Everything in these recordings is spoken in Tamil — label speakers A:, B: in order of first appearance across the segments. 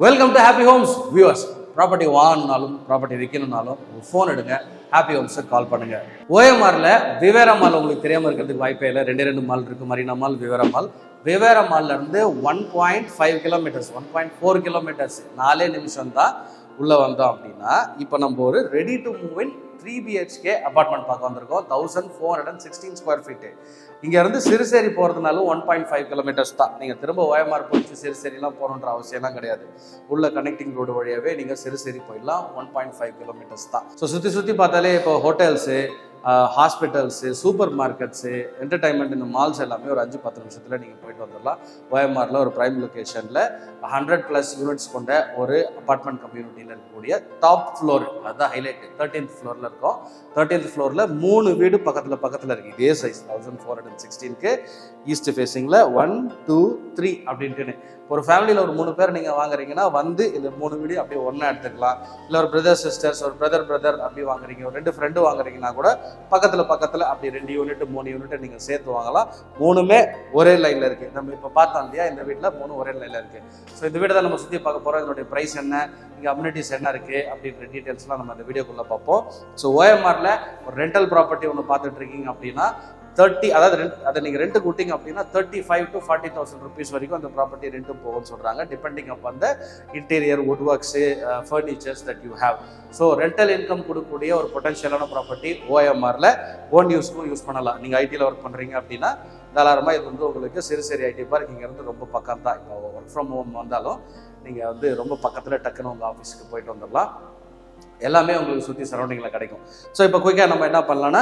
A: Welcome to happy homes viewers. Property வாங்கினாலும் ப்ராப்பர்ட்டி விற்கணும்னாலும் ஃபோன் எடுங்க, ஹாப்பி ஹோம்ஸுக்கு கால் பண்ணுங்க. ஓஎம்ஆரில் விவேரா மால் உங்களுக்கு தெரியாமல் இருக்கிறதுக்கு வாய்ப்பே இல்லை. ரெண்டு மால் இருக்குது, Marina mall, Vivira mall. Vivira மால்லேருந்து 1.5 கிலோமீட்டர்ஸ் 1.4 கிலோமீட்டர்ஸ் 4 நிமிஷம் தான் உள்ளே வந்தோம் அப்படின்னா, இப்போ நம்ம ஒரு ready to move in 3 BHK apartment பார்க்க வந்திருக்கோம். 1416 ஸ்கொயர் ஃபீட்டு. இங்கேருந்து சிறுசேரி போகிறதுனாலும் 1.5 கிலோமீட்டர்ஸ் தான். நீங்கள் திரும்ப ஓஎம்ஆர் போயிட்டு சிறுசேரிலாம் போகணுன்ற அவசியம்லாம் கிடையாது. உள்ள கனெக்டிங் ரோடு வழியாகவே நீங்கள் சிறுசேரி போயிடலாம். 1.5 கிலோமீட்டர்ஸ் தான். ஸோ சுற்றி பார்த்தாலே இப்போ hotels, hospitals, super markets, entertainment, இந்த மால்ஸ் எல்லாமே ஒரு 5-10 நிமிஷத்தில் நீங்கள் போயிட்டு வந்துடலாம். ஓஎம்ஆரில் ஒரு ப்ரைம் லொக்கேஷனில் 100+ யூனிட்ஸ் கொண்ட ஒரு அப்பார்ட்மெண்ட் கம்யூனிட்டியில் இருக்கக்கூடிய டாப் ஃப்ளோர், அதுதான் ஹைலைட். 13th ஃப்ளோரில் இருக்கும். 13th ஃப்ளோரில் 3 வீடு பக்கத்தில் இருக்குது. இதே சைஸ் 1416க்கு ஈஸ்ட் ஃபேஸிங்கில் 1, 2, 3 அப்படின்ட்டுன்னு ஒரு ஃபேமிலியில் ஒரு 3 பேர் நீங்கள் வாங்குறீங்கன்னா வந்து இந்த 3 வீடு அப்படியே ஒன்றா எடுத்துக்கலாம். இல்லை ஒரு பிரதர் சிஸ்டர்ஸ், ஒரு பிரதர் அப்படி வாங்குறீங்க, ஒரு 2 ஃப்ரெண்டு வாங்குறீங்கன்னா கூட பக்கத்தில் அப்படி 2 யூனிட் 3 யூனிட் நீங்கள் சேர்த்து வாங்கலாம். 3மே ஒரே லைனில் இருக்குது. நம்ம இப்போ பார்த்தோம் இல்லையா, இந்த வீட்டில் 3 ஒரே லைனில் இருக்குது. ஸோ இந்த வீடு தான் நம்ம சுற்றி பார்க்க போகிறோம். இதனுடைய ப்ரைஸ் என்ன, இங்கே அம்யூனிட்டிஸ் என்ன இருக்குது அப்படின்ற டீட்டெயில்ஸ்லாம் நம்ம இந்த வீடியோக்குள்ளே பார்ப்போம். ஸோ ஓஎம்ஆரில் ஒரு ரெண்டல் ப்ராப்பர்ட்டி ஒன்று பார்த்துட்டு இருக்கீங்க அப்படின்னா 30, அதாவது அதை நீங்கள் ரெண்ட்டுக்கு விட்டீங்க அப்படின்னா 35,000 to 40,000 rupees வரைக்கும் அந்த ப்ராப்பர்ட்டி ரெண்ட்டு போகும்னு சொல்கிறாங்க. டிபெண்டிங் அப் அந்த interior, would works, furnitures that you have. So rental income கொடுக்கக்கூடிய ஒரு பொட்டன்ஷியலான ப்ராப்பர்ட்டி ஓஎம்ஆரில் ஓன் யூஸ்க்கும் யூஸ் பண்ணலாம். நீங்கள் ஐடியில் ஒர்க் பண்ணுறீங்க அப்படின்னா தாராளமாக இது வந்து உங்களுக்கு சிறுசேரி ஐடி பார்க் இங்கேருந்து ரொம்ப பக்கம் தான். இப்போ ஒர்க் ஃப்ரம் ஹோம் வந்தாலும் நீங்கள் வந்து ரொம்ப பக்கத்தில் டக்குன்னு உங்கள் ஆஃபீஸுக்கு போயிட்டு வந்துடலாம். எல்லாமே உங்களுக்கு சுற்றி சரௌண்டிங்கில் கிடைக்கும். ஸோ இப்போ குயிக்காக நம்ம என்ன பண்ணலான்னா,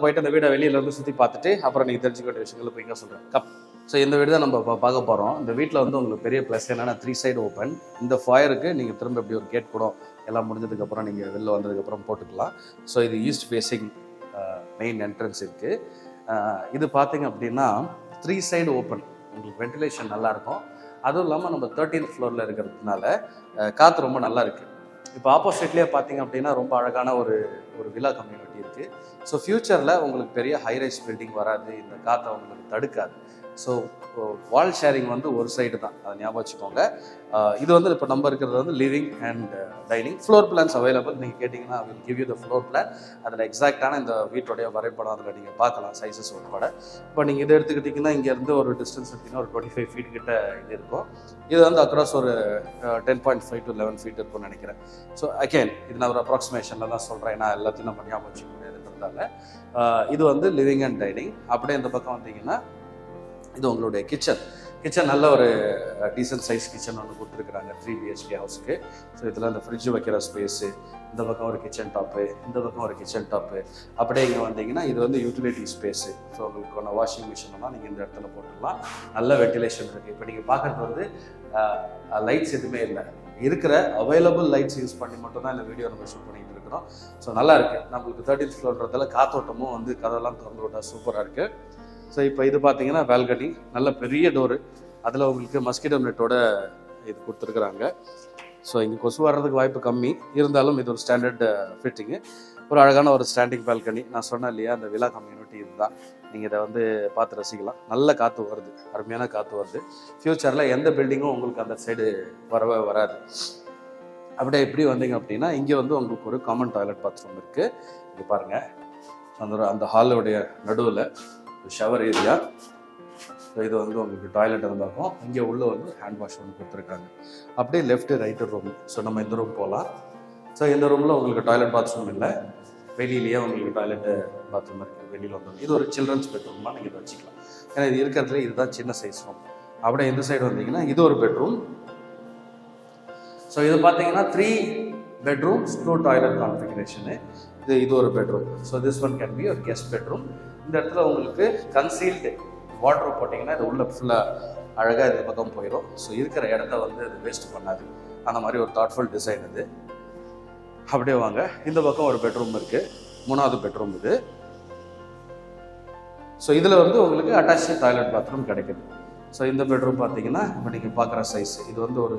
A: போயிட்டு அந்த வீடை வெளியிலேருந்து சுற்றி பார்த்துட்டு அப்புறம் நீங்கள் தெரிஞ்சுக்க வேண்டிய விஷயங்களை குயிக்காக சொல்கிறேன். ஸோ இந்த வீடு தான் நம்ம பார்க்க போகிறோம். இந்த வீட்டில் வந்து உங்களுக்கு பெரிய ப்ளஸ் என்னென்னா 3 சைடு ஓப்பன். இந்த ஃபயருக்கு நீங்கள் திரும்ப இப்படி ஒரு கேட் கூட எல்லாம் முடிஞ்சதுக்கப்புறம் நீங்கள் வெளில வந்ததுக்கப்புறம் போட்டுக்கலாம். ஸோ இது ஈஸ்ட் ஃபேஸிங் மெயின் என்ட்ரன்ஸ் இருக்குது. இது பார்த்தீங்க அப்படின்னா 3 சைடு ஓப்பன். உங்களுக்கு வென்டிலேஷன் நல்லாயிருக்கும். அதுவும் இல்லாமல் நம்ம 13th ஃப்ளோரில் இருக்கிறதுனால காற்று ரொம்ப நல்லா இருக்குது. இப்போ ஆப்போசிட்லேயே பார்த்தீங்க அப்படின்னா ரொம்ப அழகான ஒரு வில்லா கம்யூனிட்டி இருக்குது. ஸோ ஃப்யூச்சரில் உங்களுக்கு பெரிய ஹைரைஸ் பில்டிங் வராது, இந்த காற்றை உங்களுக்கு தடுக்காது. ஸோ வால் ஷேரிங் வந்து ஒரு சைடு தான், அதை ஞாபகம் வச்சுக்கோங்க. இது வந்து இப்போ நம்ம இருக்கிறது வந்து living and dining. Floor plans available. நீங்கள் கேட்டிங்கன்னா will give you the floor plan. அதில் எக்ஸாக்டான இந்த வீட்டோடைய வரைபடம் அதில் நீங்கள் பார்க்கலாம், சைஸஸ் உட்பட. இப்போ நீங்கள் இதை எடுத்துக்கிட்டிங்கன்னா இங்கேருந்து ஒரு டிஸ்டன்ஸ் எடுத்திங்கன்னா ஒரு 25 feet கிட்ட இது இருக்கும். இது வந்து அக்ராஸ் ஒரு 10.5 to 11 feet இருக்கும்னு நினைக்கிறேன். ஸோ அகெயின் இது நான் ஒரு அப்ராக்சிமேஷனில் தான் சொல்கிறேன், ஏன்னா எல்லாத்தையும் நம்ம ஞாபகம் வச்சுக்க முடியாதுன்றதால. இது வந்து லிவிங் அண்ட் டைனிங். அப்படியே இந்த பக்கம் வந்தீங்கன்னா இது உங்களுடைய கிச்சன் நல்ல ஒரு டீசன்ட் சைஸ் கிச்சன் ஒன்று கொடுத்துருக்குறாங்க 3 BHK ஹவுஸுக்கு. ஸோ இதில் இந்த ஃப்ரிட்ஜ் வைக்கிற ஸ்பேஸு, இந்த பக்கம் ஒரு கிச்சன் டாப்பு, இந்த பக்கம் ஒரு கிச்சன் டாப்பு. அப்படியே இங்கே வந்தீங்கன்னா இது வந்து யூட்டிலிட்டி ஸ்பேஸு. ஸோ உங்களுக்கு ஒன்று வாஷிங் மிஷின்லாம் நீங்கள் இந்த இடத்துல போட்டுடலாம். நல்ல வென்டிலேஷன் இருக்குது. இப்போ நீங்கள் பார்க்குறது வந்து லைட்ஸ் எதுவுமே இல்லை, இருக்கிற அவைலபிள் லைட்ஸ் யூஸ் பண்ணி மட்டும் தான் இந்த வீடியோ நம்ம ஷூட் பண்ணிட்டு இருக்கிறோம். ஸோ நல்லா இருக்குது. நம்மளுக்கு 13th ஃப்ளோர்ன்றதால காத்தோட்டமும் வந்து கதெல்லாம் திறந்து விட்டால் சூப்பராக இருக்குது. ஸோ இப்போ இது பார்த்தீங்கன்னா பால்கனி, நல்ல பெரிய டோரு. அதில் உங்களுக்கு மஸ்கிட்டோ நெட்டோட இது கொடுத்துருக்குறாங்க. ஸோ இங்கே கொசு வர்றதுக்கு வாய்ப்பு கம்மி, இருந்தாலும் இது ஒரு ஸ்டாண்டர்ட் ஃபிட்டிங்கு. ஒரு அழகான ஒரு ஸ்டாண்டிங் பால்கனி. நான் சொன்னேன் இல்லையா, அந்த வில்லா கம்யூனிட்டி இதுதான். நீங்கள் இதை வந்து பார்த்து ரசிக்கலாம். நல்ல காற்று வருது, அருமையான காற்று வருது. ஃப்யூச்சரில் எந்த பில்டிங்கும் உங்களுக்கு அந்த சைடு வரவே வராது. அப்படியே இப்படி வந்தீங்க அப்படின்னா இங்கே வந்து உங்களுக்கு ஒரு காமன் டாய்லெட் பாத்ரூம் இருக்குது. இங்கே பாருங்கள், அந்த ஹாலோடைய நடுவில் ஷவர் ஏரியா. ஸோ இது வந்து உங்களுக்கு டாய்லெட் வந்து பார்க்கும். இங்கே உள்ள வந்து ஹேண்ட் வாஷ் ஒன்று கொடுத்துருக்காங்க. அப்படியே லெஃப்ட்டு ரைட்டு ரூம். ஸோ நம்ம இந்த ரூம் போகலாம். ஸோ இந்த ரூமில் உங்களுக்கு டாய்லெட் பாத்ரூம் இல்லை, வெளியிலேயே உங்களுக்கு டாய்லெட்டு பாத்ரூம் இருக்குது. வெளியில் வந்து இது ஒரு சில்ட்ரன்ஸ் பெட்ரூமாக நீங்கள் இதை வச்சுக்கலாம். ஏன்னா இது இருக்கிறதுல இதுதான் சின்ன சைஸ் ரூம். அப்படியே இந்த சைடு வந்தீங்கன்னா இது ஒரு பெட்ரூம். ஸோ இது பார்த்தீங்கன்னா 3 bedrooms 2 toilet கான்ஃபிகரேஷனு. இது ஒரு bedroom. So this one can be ஒரு கெஸ்ட் பெட்ரூம். இந்த இடத்துல உங்களுக்கு கன்சீல்டு வாட்ரு போட்டிங்கன்னா இது உள்ள ஃபுல்லாக அழகாக இந்த பக்கம் போயிடும். ஸோ இருக்கிற இடத்த வந்து இது வேஸ்ட் பண்ணாது. அந்த மாதிரி ஒரு தாட்ஃபுல் டிசைன் இது. அப்படியே வாங்க, இந்த பக்கம் ஒரு பெட்ரூம் இருக்குது, 3வது பெட்ரூம் இது. ஸோ இதில் வந்து உங்களுக்கு அட்டாச்சு டாய்லெட் பாத்ரூம் கிடைக்குது. ஸோ இந்த பெட்ரூம் பார்த்தீங்கன்னா இப்போ நீங்கள் பார்க்குற சைஸ் இது வந்து ஒரு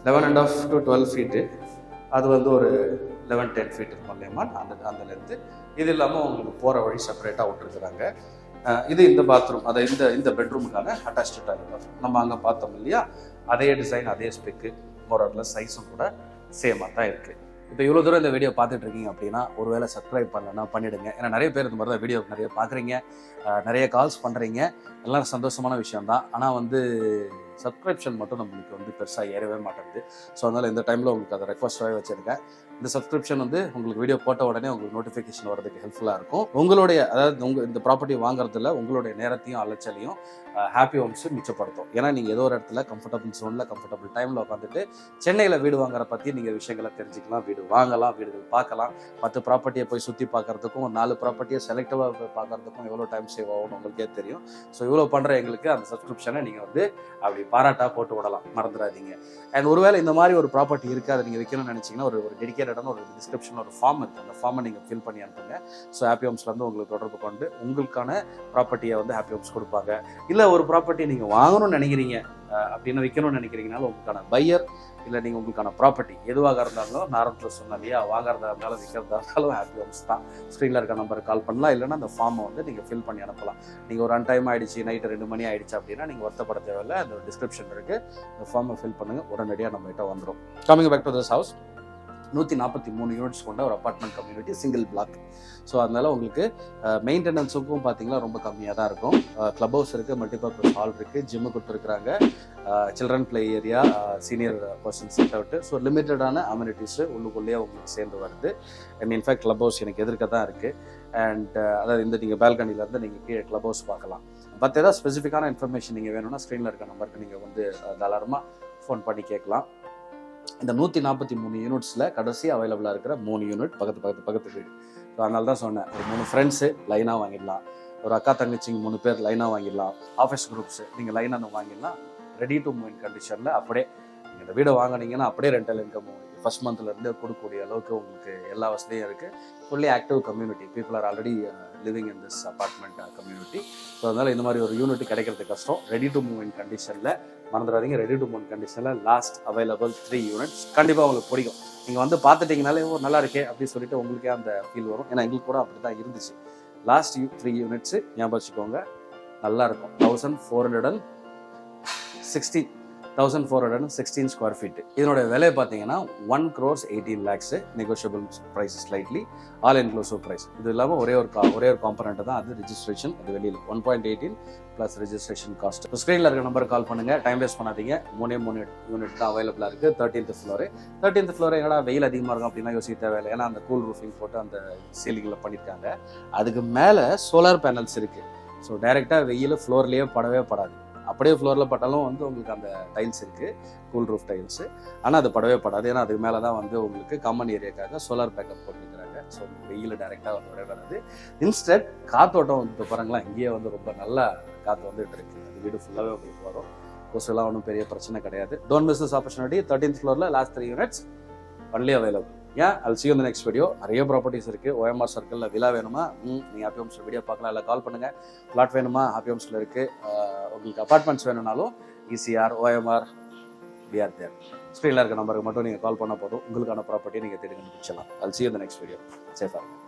A: 11.5 to 12 feet. அது வந்து ஒரு 11-10 feet இருக்கும் இல்லையம்மா, அந்த லென்த்து. இது இல்லாமல் உங்களுக்கு போகிற வழி செப்பரேட்டாக விட்டுருக்குறாங்க. இது இந்த பாத்ரூம், அதை இந்த பெட்ரூமுக்கான அட்டாச்சு டாய்லெட் பாத்ரூம். நம்ம அங்கே பார்த்தோம் இல்லையா, அதே டிசைன் அதே ஸ்பெக்கு மோரல்ல சைஸும் கூட சேமாக தான் இருக்குது. இப்போ இவ்வளோ தூரம் இந்த வீடியோ பார்த்துட்டு இருக்கீங்க அப்படின்னா ஒருவேளை சப்ஸ்கிரைப் பண்ணலன்னா பண்ணிவிடுங்க. ஏன்னா நிறைய பேர் இந்த மாதிரி தான் வீடியோ நிறைய பார்க்குறீங்க, நிறைய கால்ஸ் பண்ணுறீங்க, எல்லாம் சந்தோஷமான விஷயம்தான். ஆனால் சப்ஸ்கிரிப்ஷன் மட்டும் நம்மளுக்கு பெருசாக ஏறவே மாட்டேங்குது. ஸோ அதனால் இந்த டைமில் உங்களுக்கு அதை ரெக்வஸ்ட்டாகவே வச்சுருக்கேன். இந்த சப்ஸ்கிரிப்ஷன் உங்களுக்கு வீடியோ போட்ட உடனே உங்களுக்கு நோட்டிஃபிகேஷன் வரதுக்கு ஹெல்ப்ஃபுல்லாக இருக்கும். உங்களுடைய அதாவது இந்த ப்ராப்பர்ட்டி வாங்குறதுல உங்களுடைய நேரத்தையும் அலைச்சலையும் ஹாப்பி ஹோம்ஸ் மிச்சப்படுத்தும். ஏன்னா நீங்கள் ஏதோ ஒரு இடத்துல கம்ஃபர்டபுள் ஜோனில் கம்ஃபர்டபுள் டைமில் உட்காந்துட்டு சென்னையில் வீடு வாங்குற பற்றி நீங்கள் விஷயங்களை தெரிஞ்சுக்கலாம், வீடு வாங்கலாம், வீடுகள் பார்க்கலாம். 10 ப்ராப்பர்ட்டியை போய் சுற்றி பார்க்குறதுக்கும் 4 ப்ராப்பர்ட்டியை செலக்டிவாக போய் பார்க்குறதுக்கும் எவ்வளோ டைம் சேவ் ஆகும்னு உங்களுக்கே தெரியும். ஸோ இவ்வளோ பண்ணுற எங்களுக்கு அந்த சப்ஸ்கிரிப்ஷனை நீங்கள் அப்படி பாராட்டாக போட்டு விடலாம், மறந்துடாதீங்க. அண்ட் ஒருவேளை இந்த மாதிரி ஒரு ப்ராப்பர்ட்டி இருக்குது, அதை நீங்கள் வைக்கணும்னு நினச்சிங்கன்னா ஒரு டெடிக்கேட்டடான ஒரு டிஸ்கிரிப்ஷனில் ஒரு ஃபார்ம் இருக்குது. அந்த ஃபார்மை நீங்கள் ஃபில் பண்ணி அனுப்புங்க. ஸோ ஹாப்பி ஹோம்ஸ்லேருந்து உங்களுக்கு தொடர்பு கொண்டு உங்களுக்கான ப்ராப்பர்ட்டியை ஹாப்பி ஹோம்ஸ் கொடுப்பாங்க. இல்லை ஒரு ப்ராப்பர்ட்டி நீங்கள் வாங்கணும்னு நினைக்கிறீங்க அப்படின்னு விற்கணும்னு நினைக்கிறீங்கனாலும் உங்களுக்கான பையர் இல்லை நீங்கள் உங்களுக்கான ப்ராப்பர்ட்டி எதுவாக இருந்தாலும் நான் ஆரம்பத்தில் சொன்னேன் இல்லையா, வாங்குறதா இருந்தாலும் விற்கிறதா இருந்தாலும் ஹாப்பி ஹோம்ஸ் தான். ஸ்க்ரீனில் இருக்க நம்பருக்கு கால் பண்ணலாம், இல்லைன்னா அந்த ஃபார்மை நீங்கள் ஃபில் பண்ணி அனுப்பலாம். நீங்கள் ஒரு டைம் ஆகிடுச்சு, நைட்டு 2 மணி ஆகிடுச்சு அப்படின்னா நீங்கள் வருத்தப்பட தேவையில்லை. அந்த டிஸ்கிரிப்ஷன் இருக்குது, அந்த ஃபார்மை ஃபில் பண்ணுங்கள், உடனடியாக நம்மகிட்ட வந்துடும். Coming back to this house, 143 units கொண்ட ஒரு apartment community, single block. So அதனால் உங்களுக்கு மெயின்டெனன்ஸுக்கும் பார்த்தீங்கன்னா ரொம்ப கம்மியாக தான் இருக்கும். கிளப் ஹவுஸ் இருக்குது, மல்டிபர்பஸ் ஹால் இருக்குது, ஜிம்மு கொடுத்துருக்குறாங்க, children play area, senior persons விட்டு. ஸோ லிமிட்டடான அம்யூனிட்டிஸு உள்ளுக்குள்ளேயே உங்களுக்கு சேர்ந்து வருது. அண்ட் இன்ஃபேக்ட் கிளப் ஹவுஸ் எனக்கு எதிர்க்க தான் இருக்குது. அண்ட் அதாவது நீங்கள் பால்கனிலேருந்து நீங்கள் கீழே கிளப் ஹவுஸ் பார்க்கலாம். பட் ஏதாவது ஸ்பெசிஃபிக்கான இன்ஃபர்மேஷன் நீங்கள் வேணும்னா ஸ்க்ரீனில் இருக்க நம்பருக்கு நீங்கள் தாராளமாக ஃபோன் பண்ணி கேட்கலாம். இந்த 143 யூனிட்ஸில் கடைசி அவைலபிளாக இருக்கிற 3 யூனிட் பக்கத்து வீடு. ஸோ அதனால தான் சொன்னேன், ஒரு 3 ஃப்ரெண்ட்ஸு லைனாக வாங்கிடலாம், ஒரு அக்கா தங்கச்சிங்க 3 பேர் லைனாக வாங்கிடலாம், ஆஃபீஸ் குரூப்ஸு நீங்கள் லைனாக வாங்கிடலாம். ரெடி டு மூவ் இன் கண்டிஷனில் அப்படியே நீங்கள் இந்த வீடை வாங்கினீங்கன்னா அப்படியே ரெண்டல் இன்கம் ஃபர்ஸ்ட் மந்த்லேருந்து கொடுக்கக்கூடிய அளவுக்கு உங்களுக்கு எல்லா வசதியும் இருக்குது. Fully active community, people are already living in this apartment community. So அதனால் இந்த மாதிரி ஒரு யூனிட் கிடைக்கிறது கஷ்டம். ரெடி டு மூவ் இன் கண்டிஷனில் மறந்துடாதீங்க. ரெடி டு மூவ் கண்டிஷனில் லாஸ்ட் அவைலபிள் 3 யூனிட்ஸ் கண்டிப்பாக உங்களுக்கு பிடிக்கும். நீங்கள் பார்த்துட்டிங்கனாலே நல்லா இருக்கே அப்படின்னு சொல்லிட்டு உங்களுக்கே அந்த ஃபீல் வரும். ஏன்னா எங்களுக்கு கூட அப்படி தான் இருந்துச்சு. லாஸ்ட் 3 யூனிட்ஸு ஞாபகம் வச்சுக்கோங்க, நல்லாயிருக்கும். 1416 ஸ்கொயர் ஃபீட்டு. இதனுடைய விலை பார்த்தீங்கன்னா 1,18,00,000. Negotiable price slightly, all inclusive price. இது இல்லாமல் ஒரே ஒரு காம்பனண்ட் தான், அது ரிஜிஸ்ட்ரேஷன். அது வெளியில் 1.18 ப்ளஸ் ரிஜிஸ்ட்ரேஷன் காஸ்ட். ஸ்க்ரீனில் இருக்க நம்பருக்கு கால் பண்ணுங்கள், டைம் வேஸ்ட் பண்ணாதீங்க. 3 யூனிட் தான் அவைலபிளாக இருக்குது. 13th floor. 13th ஃப்ளோர் என்னடா வெயில் அதிகமாக இருக்கும் அப்படின்னா யோசிக்க தேவையில்லை. ஏன்னா அந்த கூல் ரூஃபிங் போட்டு அந்த சீலிங்கில் பண்ணியிருக்காங்க. அதுக்கு மேலே சோலார் பேனல்ஸ் இருக்குது. ஸோ டைரெக்டாக வெயில் ஃப்ளோர்லேயே படவே படாது. அப்படியே ஃப்ளோரில் பட்டாலும் உங்களுக்கு அந்த டைல்ஸ் இருக்குது, கூல் ரூஃப் டைல்ஸு. ஆனால் அது படவே படாது. ஏன்னா அதுக்கு மேலே தான் உங்களுக்கு காமன் ஏரியாக்காக சோலார் பேக்கப் போட்டுருக்கிறாங்க. ஸோ வெயில் டைரெக்டாக வரவே வராது. இன்ஸ்டன்ட் காற்றோட்டம் இப்போ பாருங்களா, இங்கேயே ரொம்ப நல்லா காற்று வந்துட்டு இருக்குது. அது வீடு ஃபுல்லாகவே உங்களுக்கு வரும். கொசுலாம் ஒன்றும் பெரிய பிரச்சனை கிடையாது. Don't miss this opportunity. 13th ஃப்ளோரில் லாஸ்ட் 3 யூனிட்ஸ் ஒன்லி அவைலபிள். ஏன் I'll see you in the next video. நிறைய ப்ராப்பர்ட்டிஸ் இருக்குது. OMR சர்க்கிளில் விழா வேணுமா, நீங்கள் ஹாப்பி ஹோம்ஸில் வீடியோ பார்க்கலாம், இல்லை கால் பண்ணுங்கள். பிளாட் வேணுமா, ஹாப்பி ஹோம்ஸில் இருக்குது. உங்களுக்கு அப்பார்ட்மெண்ட்ஸ் வேணும்னாலும் ECR, OMR, we are there. ஸ்க்ரீனில் இருக்க நம்பருக்கு மட்டும் நீங்கள் கால் பண்ணால் போதும், உங்களுக்கான ப்ராப்பர்ட்டியை நீங்கள் தேடி கண்டுபிடிச்சலாம். I'll see you in the next video. சேஃபாக